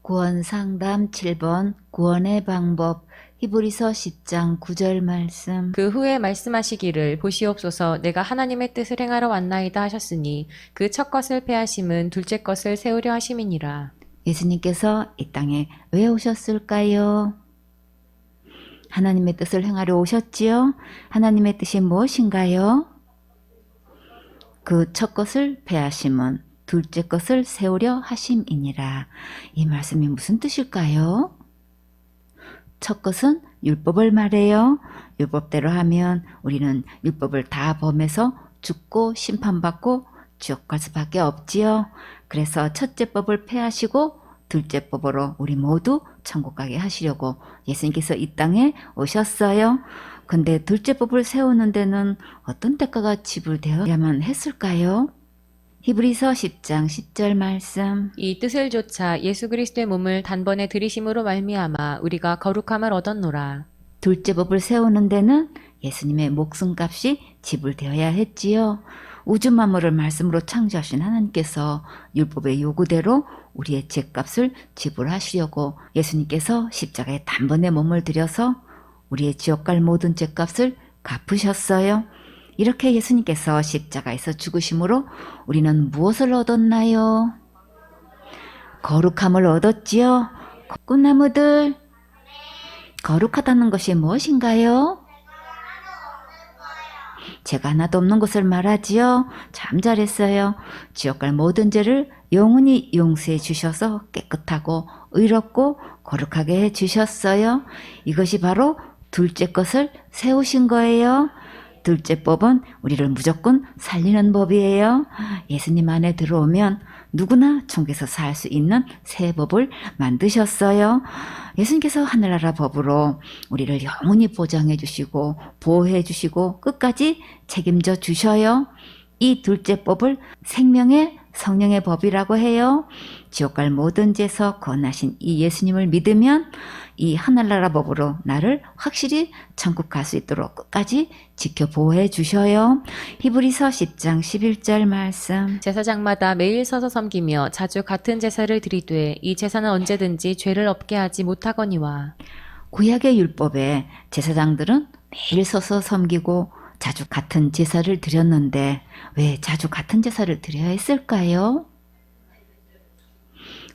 구원상담 7번 구원의 방법 히브리서 10장 9절 말씀. 그 후에 말씀하시기를 보시옵소서 내가 하나님의 뜻을 행하러 왔나이다 하셨으니 그 첫 것을 패하심은 둘째 것을 세우려 하심이니라. 예수님께서 이 땅에 왜 오셨을까요? 하나님의 뜻을 행하려 오셨지요? 하나님의 뜻이 무엇인가요? 그 첫 것을 패하심은 둘째 것을 세우려 하심이니라. 이 말씀이 무슨 뜻일까요? 첫 것은 율법을 말해요. 율법대로 하면 우리는 율법을 다 범해서 죽고 심판받고 지옥 갈 수밖에 없지요. 그래서 첫째 법을 폐하시고 둘째 법으로 우리 모두 천국 가게 하시려고 예수님께서 이 땅에 오셨어요. 근데 둘째 법을 세우는 데는 어떤 대가가 지불되어야만 했을까요? 히브리서 10장 10절 말씀. 이 뜻을 조차 예수 그리스도의 몸을 단번에 들이심으로 말미암아 우리가 거룩함을 얻었노라. 둘째 법을 세우는 데는 예수님의 목숨값이 지불되어야 했지요. 우주 만물을 말씀으로 창조하신 하나님께서 율법의 요구대로 우리의 죄값을 지불하시려고 예수님께서 십자가에 단번에 몸을 들여서 우리의 지옥 갈 모든 죄값을 갚으셨어요. 이렇게 예수님께서 십자가에서 죽으심으로 우리는 무엇을 얻었나요? 거룩함을 얻었지요. 꽃나무들, 거룩하다는 것이 무엇인가요? 죄가 하나도 없는 것을 말하지요. 참 잘했어요. 지옥 갈 모든 죄를 영원히 용서해 주셔서 깨끗하고 의롭고 거룩하게 해 주셨어요. 이것이 바로 둘째 것을 세우신 거예요. 둘째 법은 우리를 무조건 살리는 법이에요. 예수님 안에 들어오면 누구나 천국에서 살 수 있는 새 법을 만드셨어요. 예수님께서 하늘나라 법으로 우리를 영원히 보장해 주시고 보호해 주시고 끝까지 책임져 주셔요. 이 둘째 법을 생명의 성령의 법이라고 해요. 지옥 갈 모든 죄에서 구원하신 이 예수님을 믿으면 이 하늘나라 법으로 나를 확실히 천국 갈 수 있도록 끝까지 지켜 보호해 주셔요. 히브리서 10장 11절 말씀. 제사장마다 매일 서서 섬기며 자주 같은 제사를 드리되 이 제사는 언제든지 죄를 없게 하지 못하거니와. 구약의 율법에 제사장들은 매일 서서 섬기고 자주 같은 제사를 드렸는데 왜 자주 같은 제사를 드려야 했을까요?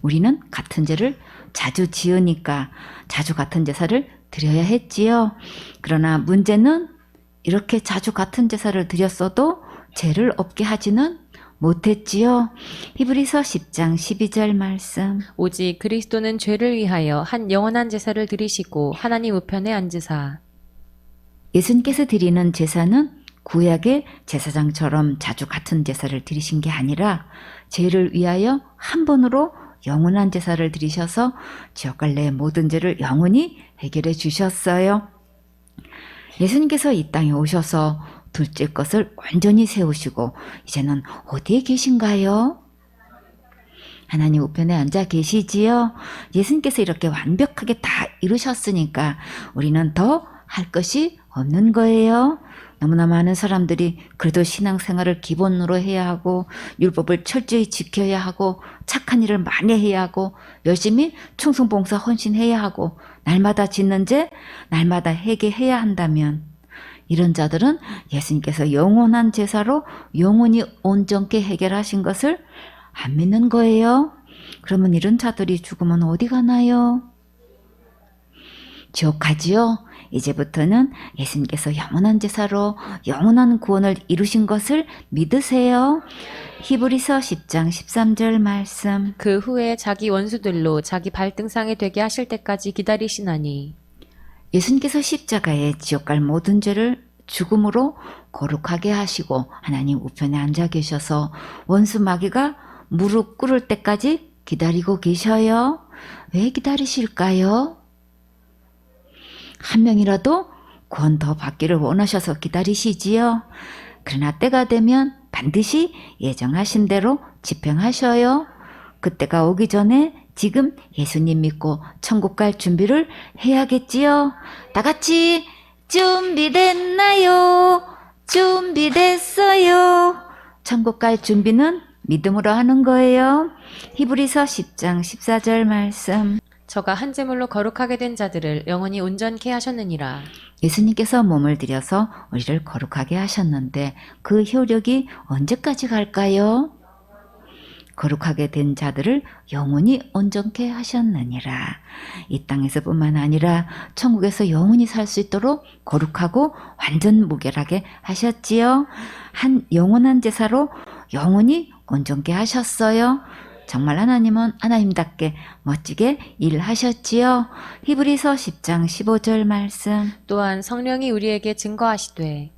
우리는 같은 죄를 자주 지으니까 자주 같은 제사를 드려야 했지요. 그러나 문제는 이렇게 자주 같은 제사를 드렸어도 죄를 없게 하지는 못했지요. 히브리서 10장 12절 말씀. 오직 그리스도는 죄를 위하여 한 영원한 제사를 드리시고 하나님 우편에 앉으사. 예수님께서 드리는 제사는 구약의 제사장처럼 자주 같은 제사를 드리신 게 아니라 죄를 위하여 한 번으로 영원한 제사를 드리셔서 지옥 갈 내 모든 죄를 영원히 해결해 주셨어요. 예수님께서 이 땅에 오셔서 둘째 것을 완전히 세우시고 이제는 어디에 계신가요? 하나님 우편에 앉아 계시지요. 예수님께서 이렇게 완벽하게 다 이루셨으니까 우리는 더 할 것이 없는 거예요. 너무나 많은 사람들이 그래도 신앙생활을 기본으로 해야 하고 율법을 철저히 지켜야 하고 착한 일을 많이 해야 하고 열심히 충성봉사 헌신해야 하고 날마다 짓는 죄 날마다 회개해야 한다면 이런 자들은 예수님께서 영원한 제사로 영원히 온전케 해결하신 것을 안 믿는 거예요. 그러면 이런 자들이 죽으면 어디 가나요? 지옥 가지요. 이제부터는 예수님께서 영원한 제사로 영원한 구원을 이루신 것을 믿으세요. 히브리서 10장 13절 말씀. 그 후에 자기 원수들로 자기 발등상이 되게 하실 때까지 기다리시나니. 예수님께서 십자가에 지옥 갈 모든 죄를 죽음으로 거룩하게 하시고 하나님 우편에 앉아 계셔서 원수 마귀가 무릎 꿇을 때까지 기다리고 계셔요. 왜 기다리실까요? 한 명이라도 구원 더 받기를 원하셔서 기다리시지요. 그러나 때가 되면 반드시 예정하신 대로 집행하셔요. 그때가 오기 전에 지금 예수님 믿고 천국 갈 준비를 해야겠지요. 다 같이 준비됐나요? 준비됐어요. 천국 갈 준비는 믿음으로 하는 거예요. 히브리서 10장 14절 말씀. 저가 한 제물로 거룩하게 된 자들을 영원히 온전케 하셨느니라. 예수님께서 몸을 들여서 우리를 거룩하게 하셨는데 그 효력이 언제까지 갈까요? 거룩하게 된 자들을 영원히 온전케 하셨느니라. 이 땅에서뿐만 아니라 천국에서 영원히 살 수 있도록 거룩하고 완전 무결하게 하셨지요. 한 영원한 제사로 영원히 온전케 하셨어요. 정말 하나님은 하나님답게 멋지게 일하셨지요. 히브리서 10장 15절 말씀. 또한 성령이 우리에게 증거하시되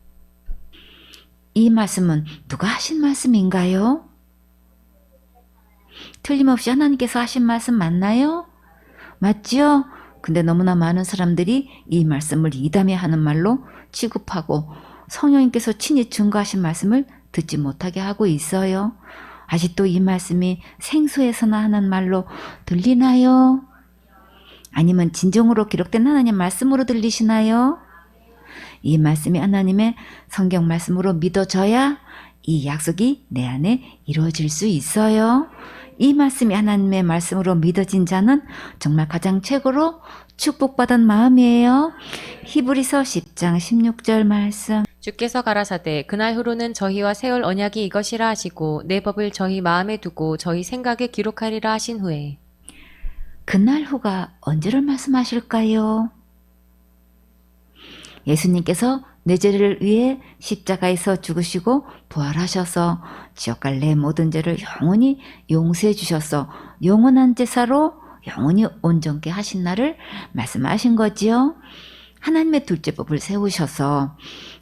이 말씀은 누가 하신 말씀인가요? 틀림없이 하나님께서 하신 말씀 맞나요? 맞지요? 근데 너무나 많은 사람들이 이 말씀을 이담해하는 말로 취급하고 성령님께서 친히 증거하신 말씀을 듣지 못하게 하고 있어요. 아직도 이 말씀이 생소해서나 하는 말로 들리나요? 아니면 진정으로 기록된 하나님 말씀으로 들리시나요? 이 말씀이 하나님의 성경 말씀으로 믿어져야 이 약속이 내 안에 이루어질 수 있어요. 이 말씀이 하나님의 말씀으로 믿어진 자는 정말 가장 최고로 축복받은 마음이에요. 히브리서 10장 16절 말씀. 주께서 가라사대 그날 후로는 저희와 세울 언약이 이것이라 하시고 내 법을 저희 마음에 두고 저희 생각에 기록하리라 하신 후에. 그날 후가 언제를 말씀하실까요? 예수님께서 내 죄를 위해 십자가에서 죽으시고 부활하셔서 지옥 갈 내 모든 죄를 영원히 용서해 주셔서 영원한 제사로 영원히 온전케 하신 날을 말씀하신 거지요. 하나님의 둘째 법을 세우셔서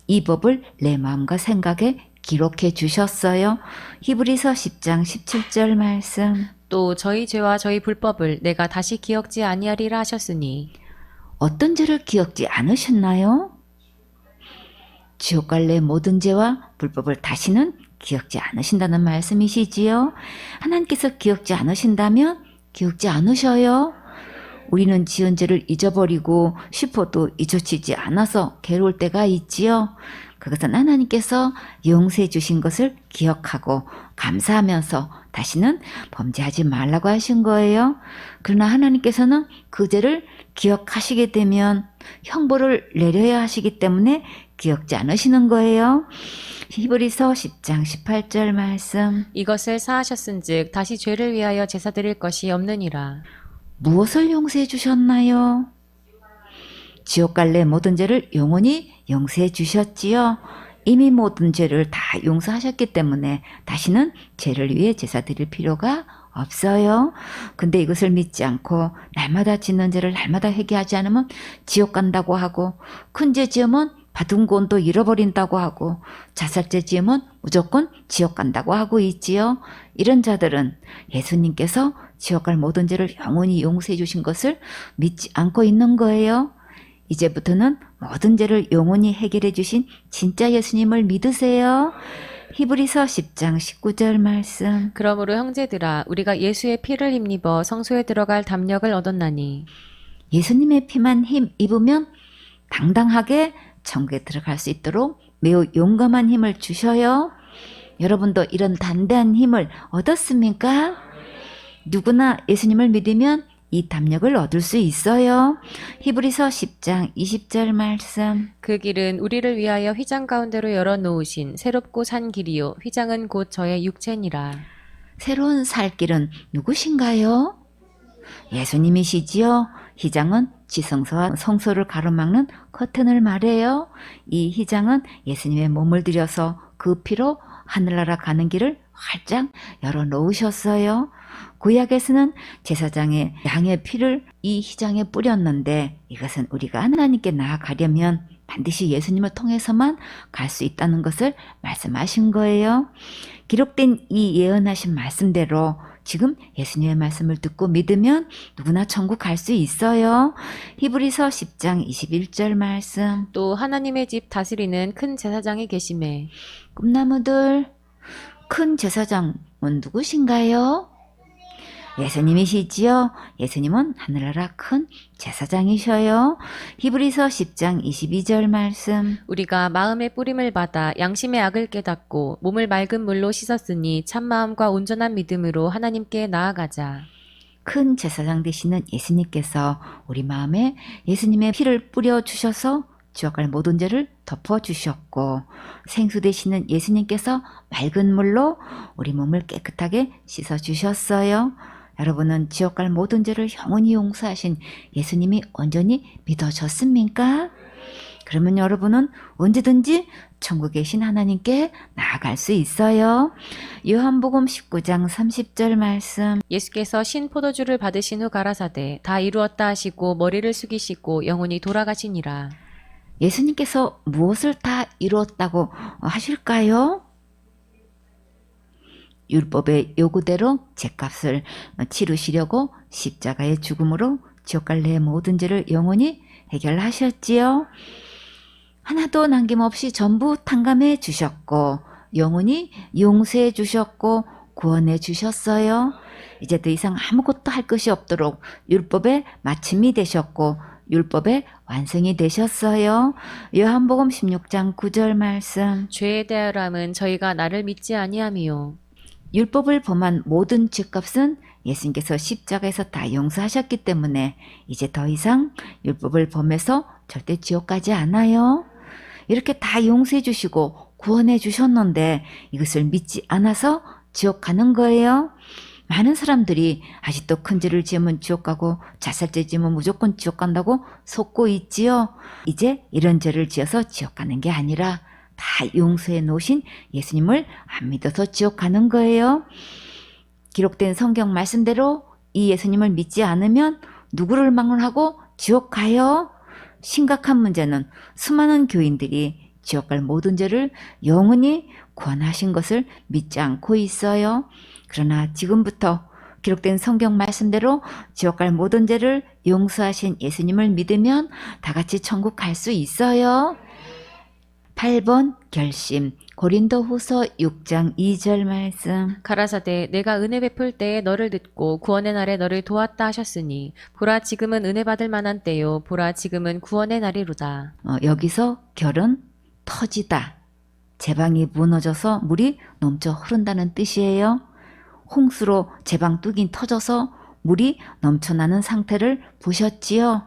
이 법을 내 마음과 생각에 기록해 주셨어요. 히브리서 10장 17절 말씀. 또 저희 죄와 저희 불법을 내가 다시 기억지 아니하리라 하셨으니. 어떤 죄를 기억지 않으셨나요? 지옥 갈 내 모든 죄와 불법을 다시는 기억지 않으신다는 말씀이시지요. 하나님께서 기억지 않으신다면 기억지 않으셔요. 우리는 지은 죄를 잊어버리고 싶어도 잊혀지지 않아서 괴로울 때가 있지요. 그것은 하나님께서 용서해 주신 것을 기억하고 감사하면서 다시는 범죄하지 말라고 하신 거예요. 그러나 하나님께서는 그 죄를 기억하시게 되면 형벌을 내려야 하시기 때문에 기억지 않으시는 거예요. 히브리서 10장 18절 말씀. 이것을 사하셨은즉 다시 죄를 위하여 제사 드릴 것이 없느니라. 무엇을 용서해 주셨나요? 지옥 갈래 모든 죄를 영원히 용서해 주셨지요. 이미 모든 죄를 다 용서하셨기 때문에 다시는 죄를 위해 제사 드릴 필요가 없어요. 근데 이것을 믿지 않고 날마다 짓는 죄를 날마다 회개하지 않으면 지옥 간다고 하고, 큰 죄 지으면 받은 구원도 잃어버린다고 하고, 자살죄 지으면 무조건 지옥 간다고 하고 있지요. 이런 자들은 예수님께서 지옥 갈 모든 죄를 영원히 용서해 주신 것을 믿지 않고 있는 거예요. 이제부터는 모든 죄를 영원히 해결해 주신 진짜 예수님을 믿으세요. 히브리서 10장 19절 말씀. 그러므로 형제들아 우리가 예수의 피를 힘입어 성소에 들어갈 담력을 얻었나니. 예수님의 피만 힘 입으면 당당하게 천국에 들어갈 수 있도록 매우 용감한 힘을 주셔요. 여러분도 이런 담대한 힘을 얻었습니까? 누구나 예수님을 믿으면 이 담력을 얻을 수 있어요. 히브리서 10장 20절 말씀. 그 길은 우리를 위하여 휘장 가운데로 열어놓으신 새롭고 산 길이요 휘장은 곧 저의 육체니라. 새로운 살 길은 누구신가요? 예수님이시지요. 휘장은 지성소와 성소를 가로막는 커튼을 말해요. 이 휘장은 예수님의 몸을 들여서 그 피로 하늘나라 가는 길을 활짝 열어놓으셨어요. 구약에서는 제사장의 양의 피를 이 휘장에 뿌렸는데, 이것은 우리가 하나님께 나아가려면 반드시 예수님을 통해서만 갈 수 있다는 것을 말씀하신 거예요. 기록된 이 예언하신 말씀대로 지금 예수님의 말씀을 듣고 믿으면 누구나 천국 갈 수 있어요. 히브리서 10장 21절 말씀. 또 하나님의 집 다스리는 큰 제사장이 계심에. 꿈나무들, 큰 제사장은 누구신가요? 예수님이시지요. 예수님은 하늘나라 큰 제사장이셔요. 히브리서 10장 22절 말씀. 우리가 마음의 뿌림을 받아 양심의 악을 깨닫고 몸을 맑은 물로 씻었으니 참마음과 온전한 믿음으로 하나님께 나아가자. 큰 제사장 되시는 예수님께서 우리 마음에 예수님의 피를 뿌려 주셔서 지옥 갈 모든 죄를 덮어 주셨고, 생수 되시는 예수님께서 맑은 물로 우리 몸을 깨끗하게 씻어 주셨어요. 여러분은 지옥 갈 모든 죄를 영원히 용서하신 예수님이 온전히 믿어졌습니까? 그러면 여러분은 언제든지 천국에 계신 하나님께 나아갈 수 있어요. 요한복음 19장 30절 말씀. 예수께서 신 포도주를 받으신 후 가라사대 다 이루었다 하시고 머리를 숙이시고 영혼이 돌아가시니라. 예수님께서 무엇을 다 이루었다고 하실까요? 율법의 요구대로 죄값을 치르시려고 십자가의 죽음으로 지옥 갈 내 모든 죄를 영원히 해결하셨지요. 하나도 남김없이 전부 탕감해 주셨고 영원히 용서해 주셨고 구원해 주셨어요. 이제 더 이상 아무것도 할 것이 없도록 율법의 마침이 되셨고 율법의 완성이 되셨어요. 요한복음 16장 9절 말씀. 죄에 대하여함은 저희가 나를 믿지 아니함이요. 율법을 범한 모든 죄값은 예수님께서 십자가에서 다 용서하셨기 때문에 이제 더 이상 율법을 범해서 절대 지옥 가지 않아요. 이렇게 다 용서해 주시고 구원해 주셨는데 이것을 믿지 않아서 지옥 가는 거예요. 많은 사람들이 아직도 큰 죄를 지으면 지옥 가고 자살죄 지으면 무조건 지옥 간다고 속고 있지요. 이제 이런 죄를 지어서 지옥 가는 게 아니라 다 용서해 놓으신 예수님을 안 믿어서 지옥 가는 거예요. 기록된 성경 말씀대로 이 예수님을 믿지 않으면 누구를 막론하고 지옥 가요? 심각한 문제는 수많은 교인들이 지옥 갈 모든 죄를 영원히 구원하신 것을 믿지 않고 있어요. 그러나 지금부터 기록된 성경 말씀대로 지옥 갈 모든 죄를 용서하신 예수님을 믿으면 다 같이 천국 갈 수 있어요. 8번 결심. 고린도후서 6장 2절 말씀. 가라사대 내가 은혜 베풀 때에 너를 듣고 구원의 날에 너를 도왔다 하셨으니 보라 지금은 은혜 받을 만한 때요 보라 지금은 구원의 날이로다. 여기서 결은 터지다. 제방이 무너져서 물이 넘쳐 흐른다는 뜻이에요. 홍수로 제방 뚝이 터져서 물이 넘쳐나는 상태를 보셨지요.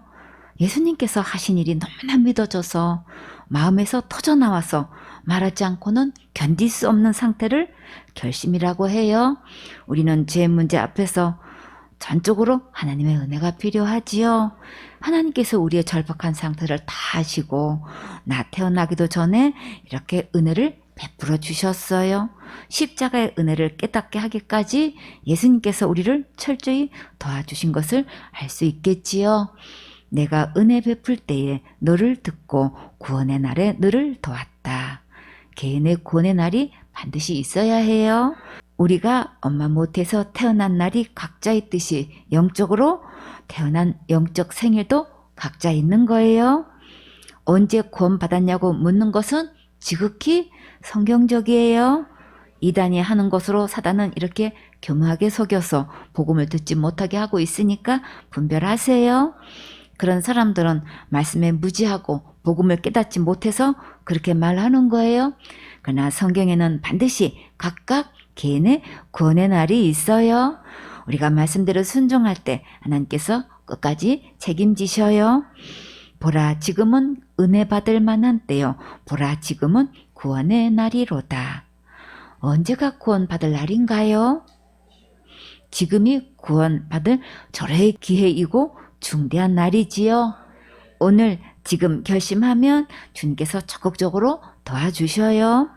예수님께서 하신 일이 너무나 믿어져서 마음에서 터져나와서 말하지 않고는 견딜 수 없는 상태를 결심이라고 해요. 우리는 죄 문제 앞에서 전적으로 하나님의 은혜가 필요하지요. 하나님께서 우리의 절박한 상태를 다 아시고 나 태어나기도 전에 이렇게 은혜를 베풀어 주셨어요. 십자가의 은혜를 깨닫게 하기까지 예수님께서 우리를 철저히 도와주신 것을 알 수 있겠지요. 내가 은혜 베풀 때에 너를 듣고 구원의 날에 너를 도왔다. 개인의 구원의 날이 반드시 있어야 해요. 우리가 엄마 못해서 태어난 날이 각자 있듯이 영적으로 태어난 영적 생일도 각자 있는 거예요. 언제 구원 받았냐고 묻는 것은 지극히 성경적이에요. 이단이 하는 것으로 사단은 이렇게 교묘하게 속여서 복음을 듣지 못하게 하고 있으니까 분별하세요. 그런 사람들은 말씀에 무지하고 복음을 깨닫지 못해서 그렇게 말하는 거예요. 그러나 성경에는 반드시 각각 개인의 구원의 날이 있어요. 우리가 말씀대로 순종할 때 하나님께서 끝까지 책임지셔요. 보라 지금은 은혜 받을 만한 때요. 보라 지금은 구원의 날이로다. 언제가 구원 받을 날인가요? 지금이 구원 받을 절호의 기회이고 중대한 날이지요. 오늘 지금 결심하면 주님께서 적극적으로 도와주셔요.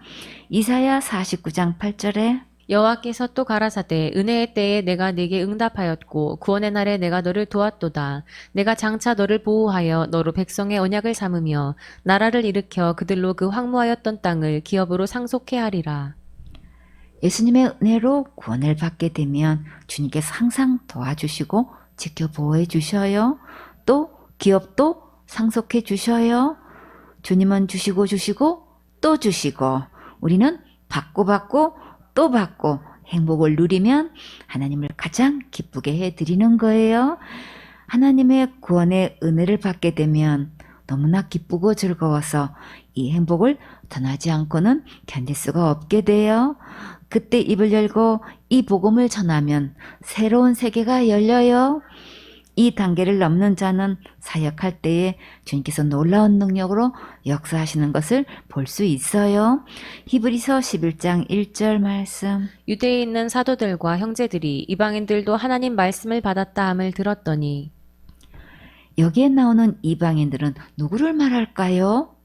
이사야 49장 8절에 여호와께서 또 가라사대 은혜의 때에 내가 네게 응답하였고 구원의 날에 내가 너를 도왔도다. 내가 장차 너를 보호하여 너로 백성의 언약을 삼으며 나라를 일으켜 그들로 그 황무하였던 땅을 기업으로 상속해 하리라. 예수님의 은혜로 구원을 받게 되면 주님께서 항상 도와주시고 지켜 보호해 주셔요. 또 기업도 상속해 주셔요. 주님은 주시고 또 주시고 우리는 받고 또 받고 행복을 누리면 하나님을 가장 기쁘게 해드리는 거예요. 하나님의 구원의 은혜를 받게 되면 너무나 기쁘고 즐거워서 이 행복을 떠나지 않고는 견딜 수가 없게 돼요. 그때 입을 열고 이 복음을 전하면 새로운 세계가 열려요. 이 단계를 넘는 자는 사역할 때에 주님께서 놀라운 능력으로 역사하시는 것을 볼 수 있어요. 히브리서 11장 1절 말씀. 유대에 있는 사도들과 형제들이 이방인들도 하나님 말씀을 받았다 함을 들었더니 여기에 나오는 이방인들은 누구를 말할까요?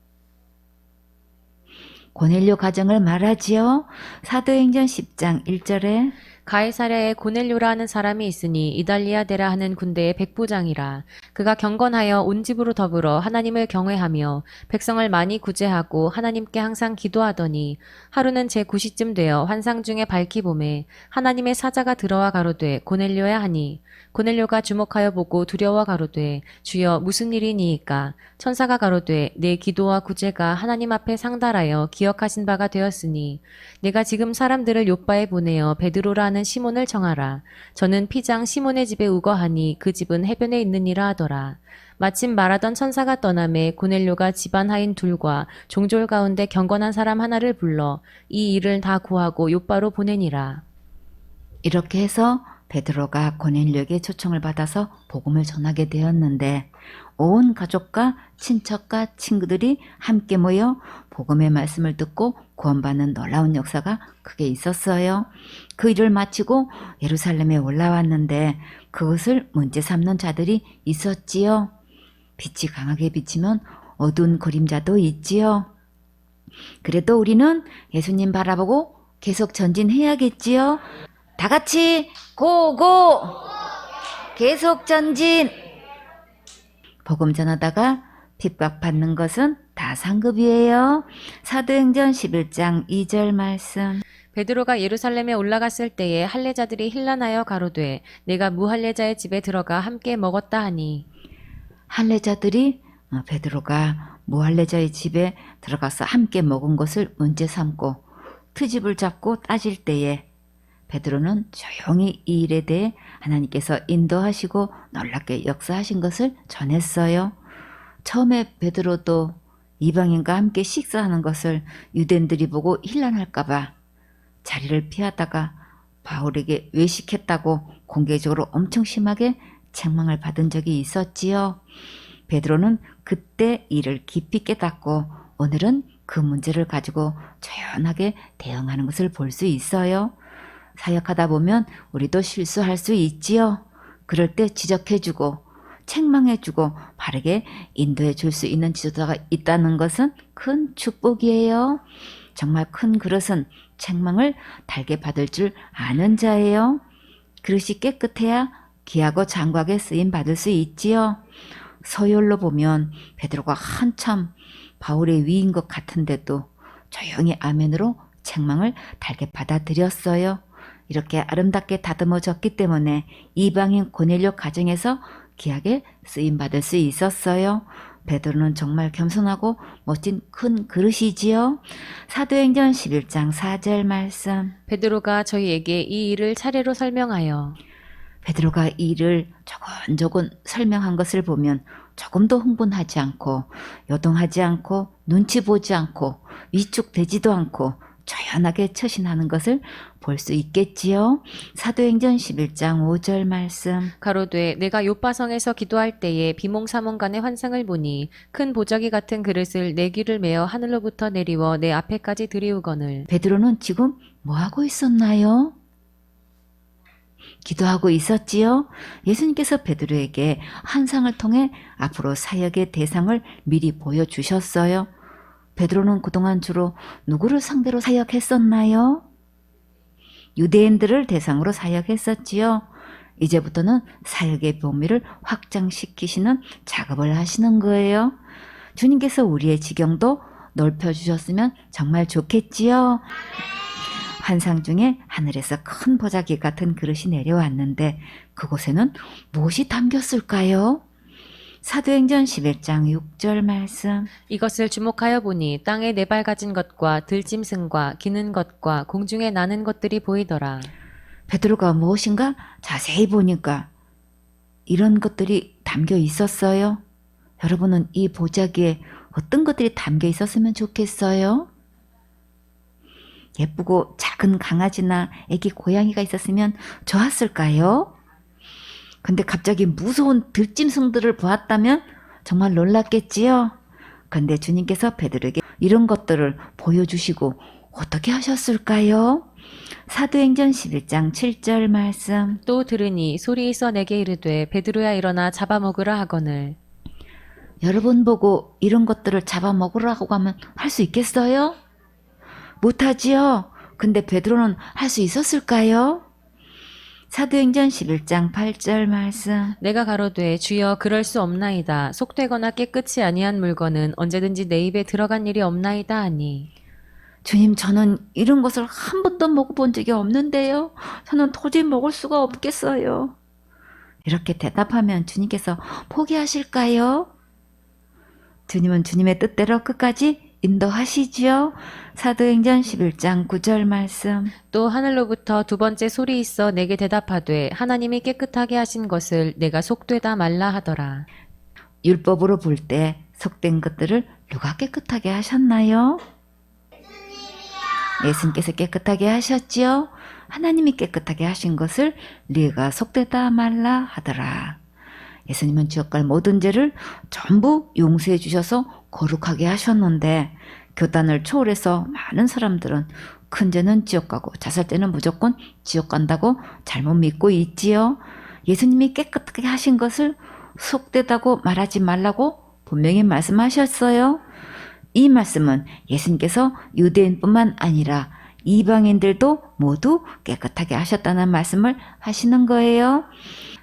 고넬료 가정을 말하지요. 사도행전 10장 1절에 가이사랴에 고넬료라 하는 사람이 있으니 이달리아데라 하는 군대의 백부장이라. 그가 경건하여 온 집으로 더불어 하나님을 경외하며 백성을 많이 구제하고 하나님께 항상 기도하더니 하루는 제9시쯤 되어 환상 중에 밝히 보매 하나님의 사자가 들어와 가로되 고넬료야 하니 고넬료가 주목하여 보고 두려워 가로되 주여 무슨 일이니이까 천사가 가로되 내 기도와 구제가 하나님 앞에 상달하여 기억하신 바가 되었으니 내가 지금 사람들을 요바에 보내어 베드로라 하는 시몬을 청하라. 저는 피장 시몬의 집에 우거하니 그 집은 해변에 있느니라 하더라. 마침 말하던 천사가 떠나매 고넬료가 집안 하인 둘과 종졸 가운데 경건한 사람 하나를 불러 이 일을 다 구하고 요바로 보내니라. 이렇게 해서 베드로가 고넬료에게 초청을 받아서 복음을 전하게 되었는데 온 가족과 친척과 친구들이 함께 모여 복음의 말씀을 듣고 구원받는 놀라운 역사가 크게 있었어요. 그 일을 마치고 예루살렘에 올라왔는데 그것을 문제 삼는 자들이 있었지요. 빛이 강하게 비치면 어두운 그림자도 있지요. 그래도 우리는 예수님 바라보고 계속 전진해야겠지요. 다 같이 고고! 계속 전진! 복음 전하다가 핍박받는 것은 다 상급이에요. 사도행전 11장 2절 말씀. 베드로가 예루살렘에 올라갔을 때에 할례자들이 hil란하여 가로되 내가 무할례자의 집에 들어가 함께 먹었다 하니 할례자들이 베드로가 무할례자의 집에 들어가서 함께 먹은 것을 문제 삼고 트집을 잡고 따질 때에 베드로는 조용히 이 일에 대해 하나님께서 인도하시고 놀랍게 역사하신 것을 전했어요. 처음에 베드로도 이방인과 함께 식사하는 것을 유대인들이 보고 힐난할까봐 자리를 피하다가 바울에게 외식했다고 공개적으로 엄청 심하게 책망을 받은 적이 있었지요. 베드로는 그때 이를 깊이 깨닫고 오늘은 그 문제를 가지고 조연하게 대응하는 것을 볼 수 있어요. 사역하다 보면 우리도 실수할 수 있지요. 그럴 때 지적해주고 책망해주고 바르게 인도해 줄 수 있는 지도자가 있다는 것은 큰 축복이에요. 정말 큰 그릇은 책망을 달게 받을 줄 아는 자예요. 그릇이 깨끗해야 귀하고 장과하게 쓰임 받을 수 있지요. 서열로 보면 베드로가 한참 바울의 위인 것 같은데도 조용히 아멘으로 책망을 달게 받아들였어요. 이렇게 아름답게 다듬어졌기 때문에 이방인 고넬료 가정에서 귀하게 쓰임받을 수 있었어요. 베드로는 정말 겸손하고 멋진 큰 그릇이지요. 사도행전 11장 4절 말씀. 베드로가 저희에게 이 일을 차례로 설명하여 베드로가 이 일을 조곤조곤 설명한 것을 보면 조금도 흥분하지 않고 요동하지 않고 눈치 보지 않고 위축되지도 않고 조연하게 처신하는 것을 볼 수 있겠지요. 사도행전 11장 5절 말씀. 가로되 내가 요바성에서 기도할 때에 비몽사몽간의 환상을 보니 큰 보자기 같은 그릇을 내 귀를 메어 하늘로부터 내리워 내 앞에까지 들이우거늘 베드로는 지금 뭐 하고 있었나요? 기도하고 있었지요. 예수님께서 베드로에게 환상을 통해 앞으로 사역의 대상을 미리 보여주셨어요. 베드로는 그동안 주로 누구를 상대로 사역했었나요? 유대인들을 대상으로 사역했었지요. 이제부터는 사역의 범위를 확장시키시는 작업을 하시는 거예요. 주님께서 우리의 지경도 넓혀주셨으면 정말 좋겠지요. 환상 중에 하늘에서 큰 보자기 같은 그릇이 내려왔는데 그곳에는 무엇이 담겼을까요? 사도행전 11장 6절 말씀. 이것을 주목하여 보니 땅에 네 발 가진 것과 들짐승과 기는 것과 공중에 나는 것들이 보이더라. 베드로가 무엇인가 자세히 보니까 이런 것들이 담겨 있었어요. 여러분은 이 보자기에 어떤 것들이 담겨 있었으면 좋겠어요? 예쁘고 작은 강아지나 애기 고양이가 있었으면 좋았을까요? 근데 갑자기 무서운 들짐승들을 보았다면 정말 놀랐겠지요? 근데 주님께서 베드로에게 이런 것들을 보여주시고 어떻게 하셨을까요? 사도행전 11장 7절 말씀. 또 들으니 소리 있어 내게 이르되 베드로야 일어나 잡아먹으라 하거늘. 여러분 보고 이런 것들을 잡아먹으라고 하면 할 수 있겠어요? 못하지요? 근데 베드로는 할 수 있었을까요? 사도행전 11장 8절 말씀. 내가 가로되 주여 그럴 수 없나이다. 속되거나 깨끗이 아니한 물건은 언제든지 내 입에 들어간 일이 없나이다 하니. 주님, 저는 이런 것을 한 번도 먹어본 적이 없는데요. 저는 도저히 먹을 수가 없겠어요. 이렇게 대답하면 주님께서 포기하실까요? 주님은 주님의 뜻대로 끝까지 인도하시지요. 사도행전 11장 9절 말씀. 또 하늘로부터 두 번째 소리 있어 내게 대답하되 하나님이 깨끗하게 하신 것을 내가 속되다 말라 하더라. 율법으로 볼 때 속된 것들을 누가 깨끗하게 하셨나요? 예수님께서 깨끗하게 하셨지요. 하나님이 깨끗하게 하신 것을 네가 속되다 말라 하더라. 예수님은 지옥갈 모든 죄를 전부 용서해 주셔서 거룩하게 하셨는데 교단을 초월해서 많은 사람들은 큰 죄는 지옥 가고 자살 때는 무조건 지옥 간다고 잘못 믿고 있지요. 예수님이 깨끗하게 하신 것을 속되다고 말하지 말라고 분명히 말씀하셨어요. 이 말씀은 예수님께서 유대인뿐만 아니라 이방인들도 모두 깨끗하게 하셨다는 말씀을 하시는 거예요.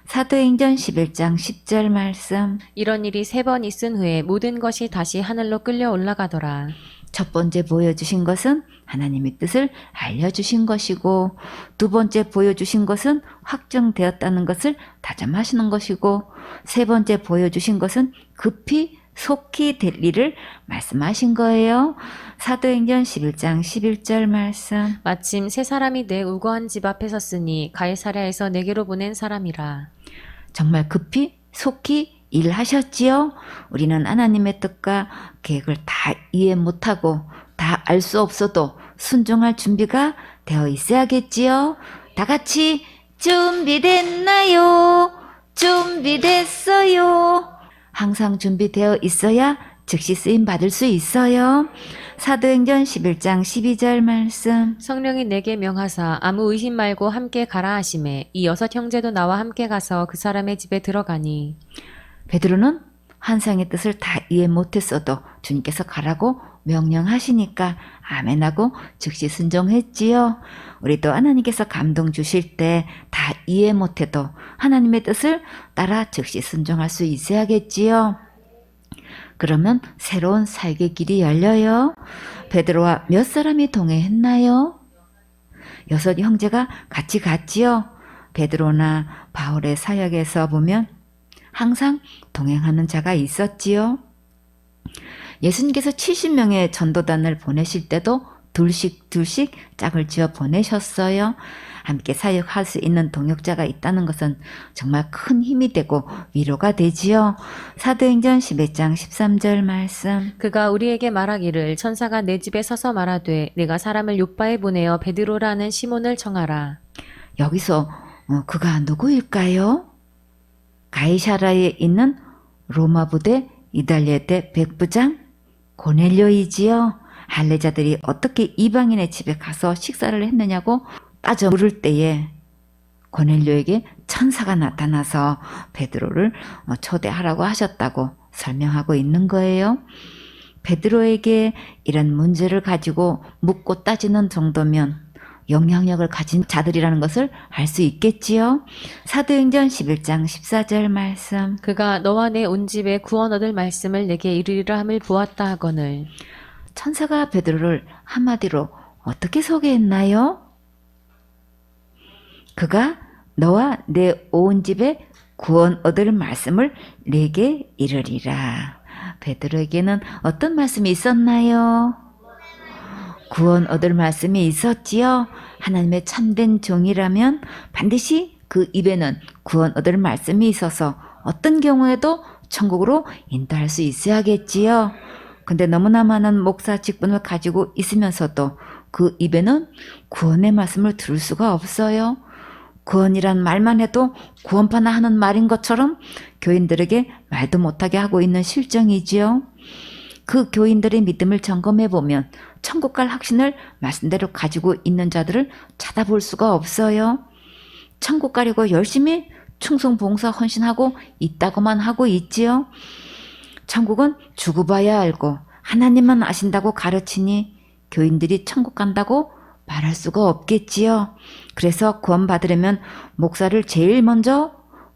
사도행전 11장 10절 말씀. 이런 일이 3번 있은 후에 모든 것이 다시 하늘로 끌려 올라가더라. 첫 번째 보여주신 것은 하나님의 뜻을 알려주신 것이고, 두 번째 보여주신 것은 확정되었다는 것을 다짐하시는 것이고, 세 번째 보여주신 것은 급히 속히 될 일을 말씀하신 거예요. 사도행전 11장 11절 말씀. 마침 세 사람이 내 우거한 집 앞에 섰으니 가이사랴에서 내게로 보낸 사람이라. 정말 급히 속히 일하셨지요. 우리는 하나님의 뜻과 계획을 다 이해 못하고 다 알 수 없어도 순종할 준비가 되어 있어야겠지요. 다 같이 준비됐나요? 준비됐어요. 항상 준비되어 있어야 즉시 쓰임 받을 수 있어요. 사도행전 11장 12절 말씀. 성령이 내게 명하사 아무 의심 말고 함께 가라 하시매 이 6 형제도 나와 함께 가서 그 사람의 집에 들어가니. 베드로는 환상의 뜻을 다 이해 못했어도 주님께서 가라고 명령하시니까 아멘하고 즉시 순종했지요. 우리도 하나님께서 감동 주실 때 다 이해 못해도 하나님의 뜻을 따라 즉시 순종할 수 있어야겠지요. 그러면 새로운 삶의 길이 열려요. 베드로와 몇 사람이 동행했나요? 6 형제가 같이 갔지요. 베드로나 바울의 사역에서 보면 항상 동행하는 자가 있었지요. 예수님께서 70명의 전도단을 보내실 때도 둘씩 짝을 지어 보내셨어요. 함께 사역할 수 있는 동역자가 있다는 것은 정말 큰 힘이 되고 위로가 되지요. 사도행전 11장 13절 말씀. 그가 우리에게 말하기를 천사가 내 집에 서서 말하되 내가 사람을 요바에 보내어 베드로라는 시몬을 청하라. 여기서 그가 누구일까요? 가이사라에 있는 로마 부대 이달리아대 백부장 고넬료이지요. 할례자들이 어떻게 이방인의 집에 가서 식사를 했느냐고 따져 물을 때에 고넬료에게 천사가 나타나서 베드로를 초대하라고 하셨다고 설명하고 있는 거예요. 베드로에게 이런 문제를 가지고 묻고 따지는 정도면 영향력을 가진 자들이라는 것을 알 수 있겠지요. 사도행전 11장 14절 말씀. 그가 너와 내 온 집에 구원 얻을 말씀을 내게 이르리라 함을 보았다 하거늘. 천사가 베드로를 한마디로 어떻게 소개했나요? 그가 너와 내 온 집에 구원 얻을 말씀을 내게 이르리라. 베드로에게는 어떤 말씀이 있었나요? 구원 얻을 말씀이 있었지요. 하나님의 참된 종이라면 반드시 그 입에는 구원 얻을 말씀이 있어서 어떤 경우에도 천국으로 인도할 수 있어야겠지요. 근데 너무나 많은 목사 직분을 가지고 있으면서도 그 입에는 구원의 말씀을 들을 수가 없어요. 구원이란 말만 해도 구원파나 하는 말인 것처럼 교인들에게 말도 못하게 하고 있는 실정이지요. 그 교인들의 믿음을 점검해 보면 천국 갈 확신을 말씀대로 가지고 있는 자들을 찾아볼 수가 없어요. 천국 가려고 열심히 충성 봉사 헌신하고 있다고만 하고 있지요. 천국은 두고 봐야 알고 하나님만 아신다고 가르치니 교인들이 천국 간다고 말할 수가 없겠지요. 그래서 구원받으려면 목사를 제일 먼저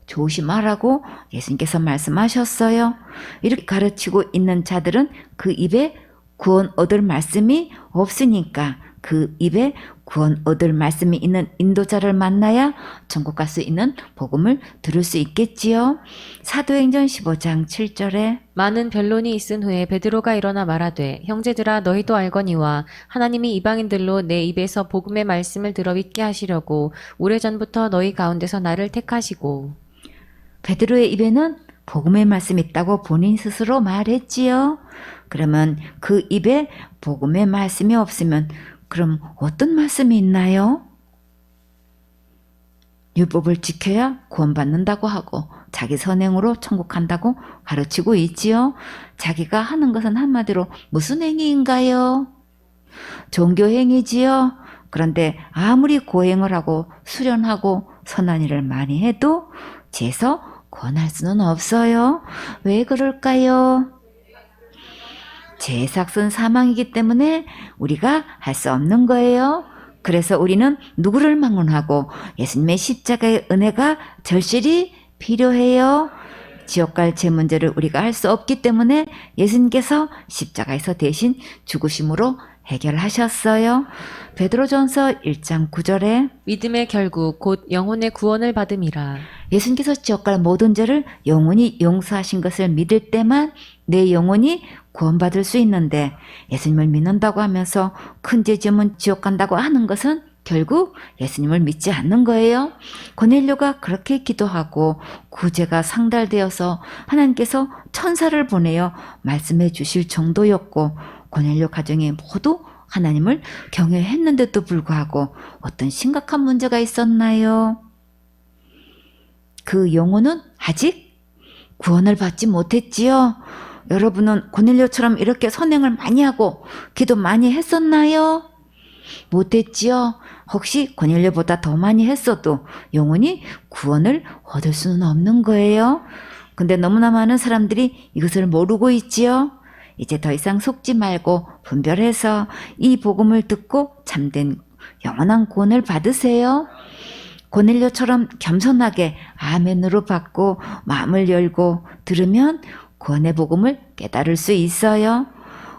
조심하라고 예수님께서 말씀하셨어요. 이렇게 가르치고 있는 자들은 그 입에 구원 얻을 말씀이 없으니까 그 입에 구원 얻을 말씀이 있는 인도자를 만나야 천국 갈 수 있는 복음을 들을 수 있겠지요. 사도행전 15장 7절에 많은 변론이 있은 후에 베드로가 일어나 말하되 형제들아 너희도 알거니와 하나님이 이방인들로 내 입에서 복음의 말씀을 들어 믿게 하시려고 오래전부터 너희 가운데서 나를 택하시고. 베드로의 입에는 복음의 말씀이 있다고 본인 스스로 말했지요. 그러면 그 입에 복음의 말씀이 없으면 그럼 어떤 말씀이 있나요? 율법을 지켜야 구원받는다고 하고 자기 선행으로 천국 간다고 가르치고 있지요. 자기가 하는 것은 한마디로 무슨 행위인가요? 종교 행위지요. 그런데 아무리 고행을 하고 수련하고 선한 일을 많이 해도 죄에서 구원할 수는 없어요. 왜 그럴까요? 죄의 삭은 사망이기 때문에 우리가 할 수 없는 거예요. 그래서 우리는 누구를 망언하고 예수님의 십자가의 은혜가 절실히 필요해요. 지옥 갈 죄 문제를 우리가 할 수 없기 때문에 예수님께서 십자가에서 대신 죽으심으로 해결하셨어요. 베드로전서 1장 9절에 믿음의 결국 곧 영혼의 구원을 받음이라. 예수님께서 지옥 갈 모든 죄를 영원히 용서하신 것을 믿을 때만 내 영혼이 구원받을 수 있는데 예수님을 믿는다고 하면서 큰 죄 지으면 지옥 간다고 하는 것은 결국 예수님을 믿지 않는 거예요. 고넬료가 그렇게 기도하고 구제가 상달되어서 하나님께서 천사를 보내어 말씀해 주실 정도였고 고넬료 가정이 모두 하나님을 경외했는데도 불구하고 어떤 심각한 문제가 있었나요? 그 영혼은 아직 구원을 받지 못했지요. 여러분은 고넬료처럼 이렇게 선행을 많이 하고 기도 많이 했었나요? 못했지요. 혹시 고넬료보다 더 많이 했어도 영혼이 구원을 얻을 수는 없는 거예요. 근데 너무나 많은 사람들이 이것을 모르고 있지요. 이제 더 이상 속지 말고 분별해서 이 복음을 듣고 참된 영원한 구원을 받으세요. 고넬료처럼 겸손하게 아멘으로 받고 마음을 열고 들으면 구원의 복음을 깨달을 수 있어요.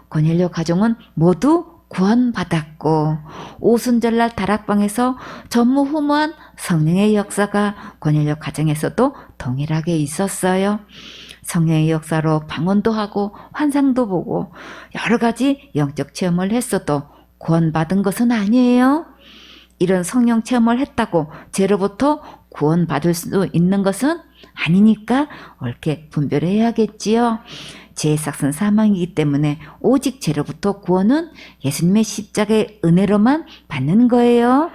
고넬료 가정은 모두 구원받았고 오순절날 다락방에서 전무후무한 성령의 역사가 고넬료 가정에서도 동일하게 있었어요. 성령의 역사로 방언도 하고 환상도 보고 여러 가지 영적 체험을 했어도 구원받은 것은 아니에요. 이런 성령 체험을 했다고 죄로부터 구원받을 수 있는 것은 아니니까 옳게 분별해야겠지요. 죄의 삭은 사망이기 때문에 오직 죄로부터 구원은 예수님의 십자가의 은혜로만 받는 거예요.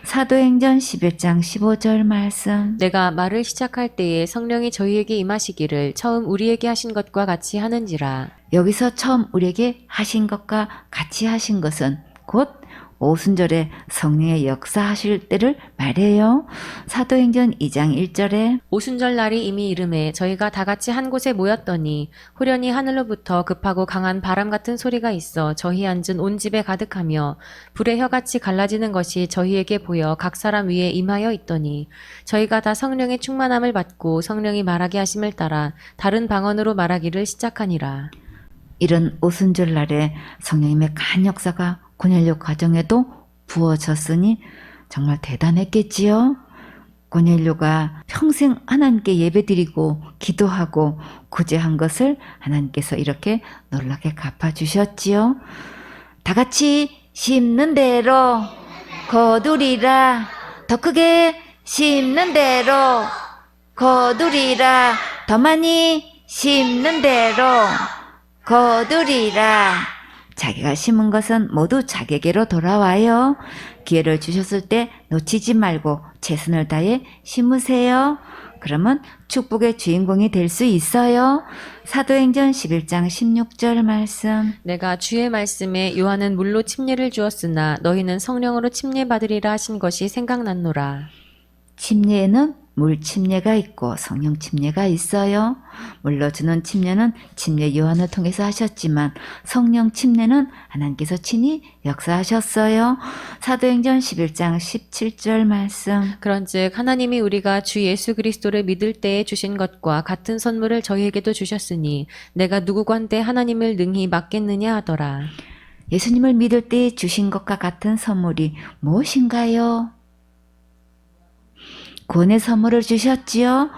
사도행전 11장 15절 말씀. 내가 말을 시작할 때에 성령이 저희에게 임하시기를 처음 우리에게 하신 것과 같이 하는지라. 여기서 처음 우리에게 하신 것과 같이 하신 것은 곧 오순절에 성령의 역사하실 때를 말해요. 사도행전 2장 1절에 오순절 날이 이미 이름에 저희가 다 같이 한 곳에 모였더니 후련히 하늘로부터 급하고 강한 바람 같은 소리가 있어 저희 앉은 온 집에 가득하며 불의 혀같이 갈라지는 것이 저희에게 보여 각 사람 위에 임하여 있더니 저희가 다 성령의 충만함을 받고 성령이 말하게 하심을 따라 다른 방언으로 말하기를 시작하니라. 이런 오순절 날에 성령님의 간 역사가 고넬료 가정에도 부어졌으니 정말 대단했겠지요. 고넬료가 평생 하나님께 예배드리고 기도하고 구제한 것을 하나님께서 이렇게 놀랍게 갚아주셨지요. 다 같이 심는 대로 거두리라. 더 크게 심는 대로 거두리라. 더 많이 심는 대로 거두리라. 자기가 심은 것은 모두 자기에게로 돌아와요. 기회를 주셨을 때 놓치지 말고 최선을 다해 심으세요. 그러면 축복의 주인공이 될 수 있어요. 사도행전 11장 16절 말씀. 내가 주의 말씀에 요한은 물로 침례를 주었으나 너희는 성령으로 침례받으리라 하신 것이 생각났노라. 침례에는 물 침례가 있고 성령 침례가 있어요. 물로 주는 침례는 침례 요한을 통해서 하셨지만 성령 침례는 하나님께서 친히 역사하셨어요. 사도행전 11장 17절 말씀. 그런즉 하나님이 우리가 주 예수 그리스도를 믿을 때에 주신 것과 같은 선물을 저희에게도 주셨으니 내가 누구관대 하나님을 능히 맡겠느냐 하더라. 예수님을 믿을 때 주신 것과 같은 선물이 무엇인가요? 구원의 선물을 주셨지요.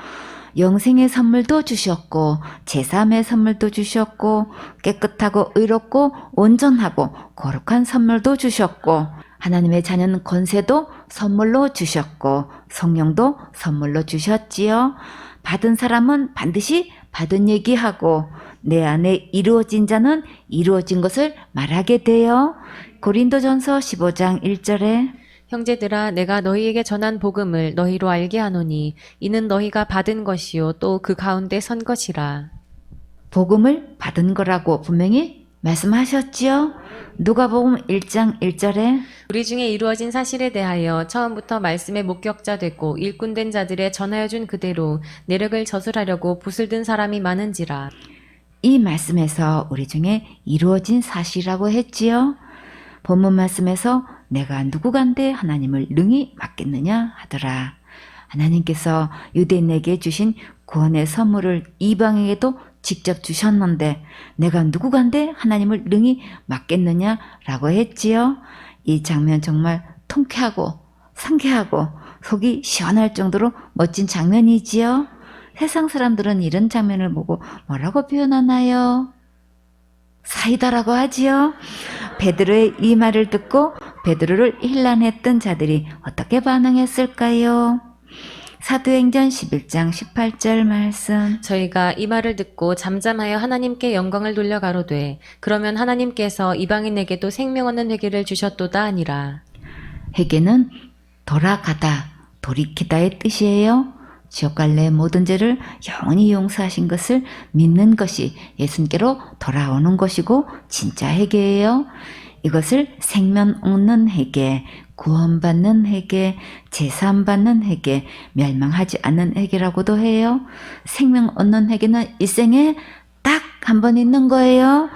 영생의 선물도 주셨고 제3의 선물도 주셨고 깨끗하고 의롭고 온전하고 거룩한 선물도 주셨고 하나님의 자녀는 권세도 선물로 주셨고 성령도 선물로 주셨지요. 받은 사람은 반드시 받은 얘기하고 내 안에 이루어진 자는 이루어진 것을 말하게 돼요. 고린도전서 15장 1절에 형제들아 내가 너희에게 전한 복음을 너희로 알게 하노니 이는 너희가 받은 것이요 또 그 가운데 선 것이라. 복음을 받은 거라고 분명히 말씀하셨지요. 누가복음 1장 1절에 우리 중에 이루어진 사실에 대하여 처음부터 말씀의 목격자 되고 일꾼된 자들의 전하여 준 그대로 내력을 저술하려고 붓을 든 사람이 많은지라. 이 말씀에서 우리 중에 이루어진 사실이라고 했지요. 본문 말씀에서 내가 누구간데 하나님을 능히 맡겠느냐 하더라. 하나님께서 유대인에게 주신 구원의 선물을 이방에게도 직접 주셨는데 내가 누구간데 하나님을 능히 맡겠느냐라고 했지요. 이 장면 정말 통쾌하고 상쾌하고 속이 시원할 정도로 멋진 장면이지요. 세상 사람들은 이런 장면을 보고 뭐라고 표현하나요? 사이다라고 하지요. 베드로의 이 말을 듣고 베드로를 힐난했던 자들이 어떻게 반응했을까요? 사도행전 11장 18절 말씀. 저희가 이 말을 듣고 잠잠하여 하나님께 영광을 돌려 가로되 그러면 하나님께서 이방인에게도 생명 얻는 회개를 주셨도다 아니라. 회개는 돌아가다, 돌이키다의 뜻이에요. 지옥 갈래 모든 죄를 영원히 용서하신 것을 믿는 것이 예수님께로 돌아오는 것이고 진짜 회개예요. 이것을 생명 얻는 회개, 구원받는 회개, 제사함받는 회개, 멸망하지 않는 회개라고도 해요. 생명 얻는 회개는 일생에 딱 한 번 있는 거예요.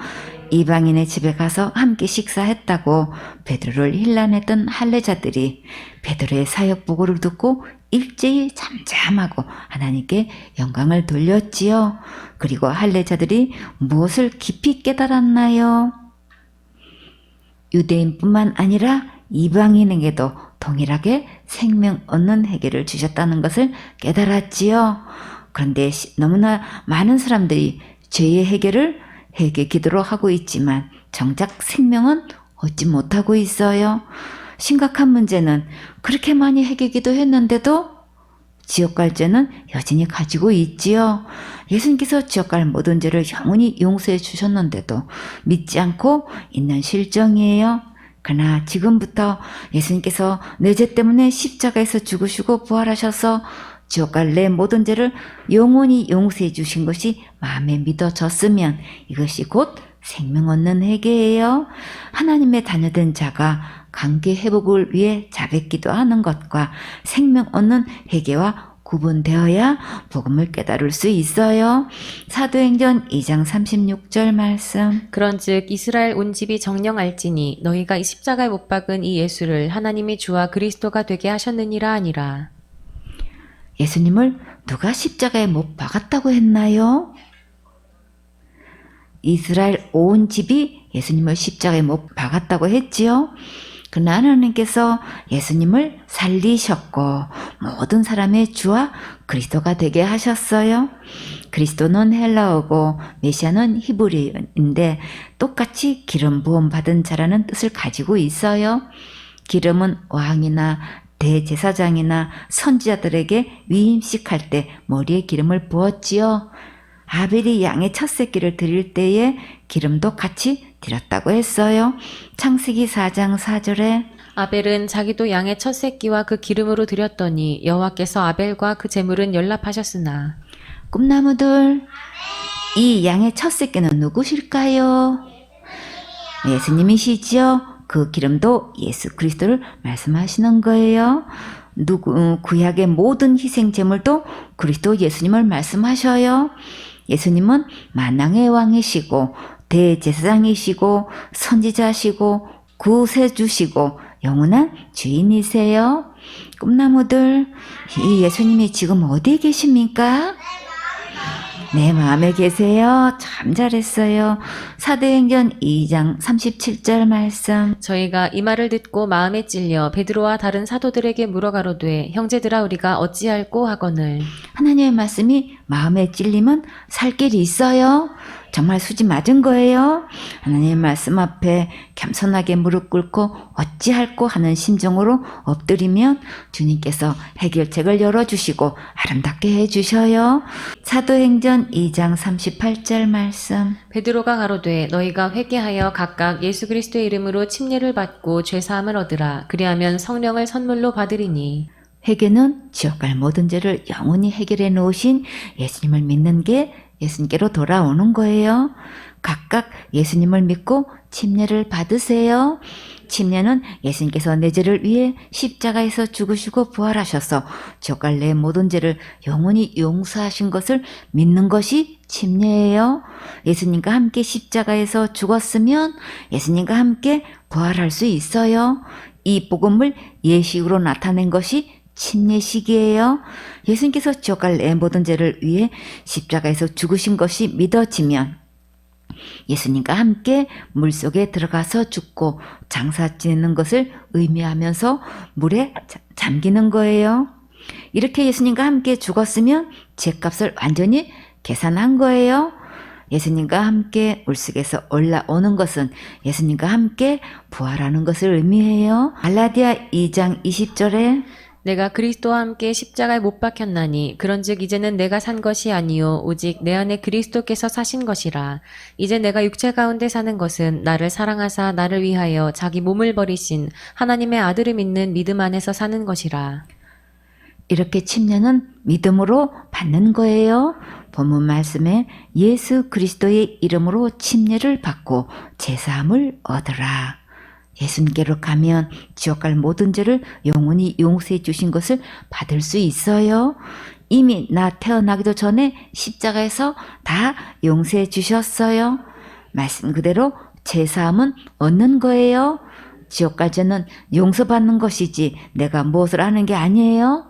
이방인의 집에 가서 함께 식사했다고 베드로를 힐난했던 할례자들이 베드로의 사역 보고를 듣고 일제히 잠잠하고 하나님께 영광을 돌렸지요. 그리고 할례자들이 무엇을 깊이 깨달았나요? 유대인뿐만 아니라 이방인에게도 동일하게 생명 얻는 회개를 주셨다는 것을 깨달았지요. 그런데 너무나 많은 사람들이 죄의 회개를 회개 기도로 하고 있지만 정작 생명은 얻지 못하고 있어요. 심각한 문제는 그렇게 많이 회개 기도했는데도 지옥 갈 죄는 여전히 가지고 있지요. 예수님께서 지옥 갈 모든 죄를 영원히 용서해 주셨는데도 믿지 않고 있는 실정이에요. 그러나 지금부터 예수님께서 내 죄 때문에 십자가에서 죽으시고 부활하셔서 지옥 갈 내 모든 죄를 영원히 용서해 주신 것이 마음에 믿어졌으면 이것이 곧 생명 얻는 회개예요. 하나님의 자녀된 자가 관계 회복을 위해 자백기도 하는 것과 생명 얻는 회개와 구분되어야 복음을 깨달을 수 있어요. 사도행전 2장 36절 말씀. 그런즉 이스라엘 온 집이 정령알지니 너희가 이 십자가에 못 박은 이 예수를 하나님이 주와 그리스도가 되게 하셨느니라 아니라. 예수님을 누가 십자가에 못 박았다고 했나요? 이스라엘 온 집이 예수님을 십자가에 못 박았다고 했지요. 그러나 하나님께서 예수님을 살리셨고 모든 사람의 주와 그리스도가 되게 하셨어요. 그리스도는 헬라어고 메시아는 히브리어인데 똑같이 기름 부음 받은 자라는 뜻을 가지고 있어요. 기름은 왕이나 대제사장이나 선지자들에게 위임식할 때 머리에 기름을 부었지요. 아벨이 양의 첫 새끼를 드릴 때에 기름도 같이 드렸다고 했어요. 창세기 4장 4절에 아벨은 자기도 양의 첫 새끼와 그 기름으로 드렸더니 여호와께서 아벨과 그 제물은 연락하셨으나. 꿈나무들, 이 양의 첫 새끼는 누구실까요? 예수님이시지요. 그 기름도 예수 그리스도를 말씀하시는 거예요. 구약의 모든 희생 제물도 그리스도 예수님을 말씀하셔요. 예수님은 만왕의 왕이시고 대제사장이시고 선지자시고 구세주시고 영원한 주인이세요. 꿈나무들, 이 예수님이 지금 어디에 계십니까? 내 마음에 계세요. 참 잘했어요. 사도행전 2장 37절 말씀. 저희가 이 말을 듣고 마음에 찔려 베드로와 다른 사도들에게 물어가로되 형제들아 우리가 어찌할꼬 하거늘. 하나님의 말씀이 마음에 찔리면 살 길이 있어요. 정말 수지 맞은 거예요. 하나님의 말씀 앞에 겸손하게 무릎 꿇고 어찌할꼬 하는 심정으로 엎드리면 주님께서 해결책을 열어주시고 아름답게 해주셔요. 사도행전 2장 38절 말씀. 베드로가 가로되 너희가 회개하여 각각 예수 그리스도의 이름으로 침례를 받고 죄사함을 얻으라. 그리하면 성령을 선물로 받으리니. 회개는 지옥 갈 모든 죄를 영원히 해결해 놓으신 예수님을 믿는 게 예수님께로 돌아오는 거예요. 각각 예수님을 믿고 침례를 받으세요. 침례는 예수님께서 내 죄를 위해 십자가에서 죽으시고 부활하셔서 지옥 갈 내 모든 죄를 영원히 용서하신 것을 믿는 것이 침례예요. 예수님과 함께 십자가에서 죽었으면 예수님과 함께 부활할 수 있어요. 이 복음을 예식으로 나타낸 것이 침례식이에요. 예수님께서 지옥 갈 내 모든 죄를 위해 십자가에서 죽으신 것이 믿어지면 예수님과 함께 물속에 들어가서 죽고 장사 지내는 것을 의미하면서 물에 잠기는 거예요. 이렇게 예수님과 함께 죽었으면 죄값을 완전히 계산한 거예요. 예수님과 함께 물속에서 올라오는 것은 예수님과 함께 부활하는 것을 의미해요. 갈라디아 2장 20절에 내가 그리스도와 함께 십자가에 못 박혔나니 그런즉 이제는 내가 산 것이 아니요 오직 내 안에 그리스도께서 사신 것이라. 이제 내가 육체 가운데 사는 것은 나를 사랑하사 나를 위하여 자기 몸을 버리신 하나님의 아들을 믿는 믿음 안에서 사는 것이라. 이렇게 침례는 믿음으로 받는 거예요. 본문 말씀에 예수 그리스도의 이름으로 침례를 받고 제사함을 얻으라. 예수님께로 가면 지옥 갈 모든 죄를 영원히 용서해 주신 것을 받을 수 있어요. 이미 나 태어나기도 전에 십자가에서 다 용서해 주셨어요. 말씀 그대로 제사함은 얻는 거예요. 지옥 갈 죄는 용서받는 것이지 내가 무엇을 하는 게 아니에요.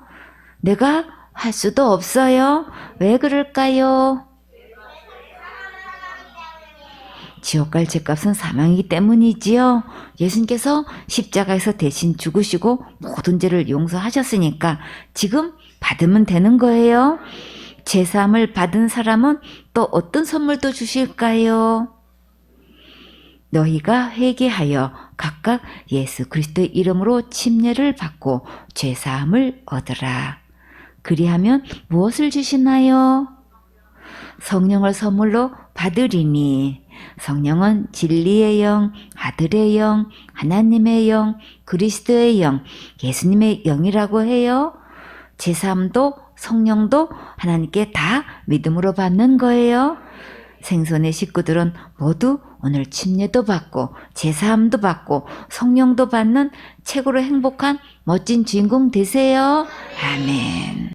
내가 할 수도 없어요. 왜 그럴까요? 지옥 갈 죄값은 사망이기 때문이지요. 예수님께서 십자가에서 대신 죽으시고 모든 죄를 용서하셨으니까 지금 받으면 되는 거예요. 제사함을 받은 사람은 또 어떤 선물도 주실까요? 너희가 회개하여 각각 예수 그리스도의 이름으로 침례를 받고 죄사함을 얻으라. 그리하면 무엇을 주시나요? 성령을 선물로 받으리니. 성령은 진리의 영, 아들의 영, 하나님의 영, 그리스도의 영, 예수님의 영이라고 해요. 제사함도 성령도 하나님께 다 믿음으로 받는 거예요. 생선의 식구들은 모두 오늘 침례도 받고 제사함도 받고 성령도 받는 최고로 행복한 멋진 주인공 되세요. 아멘.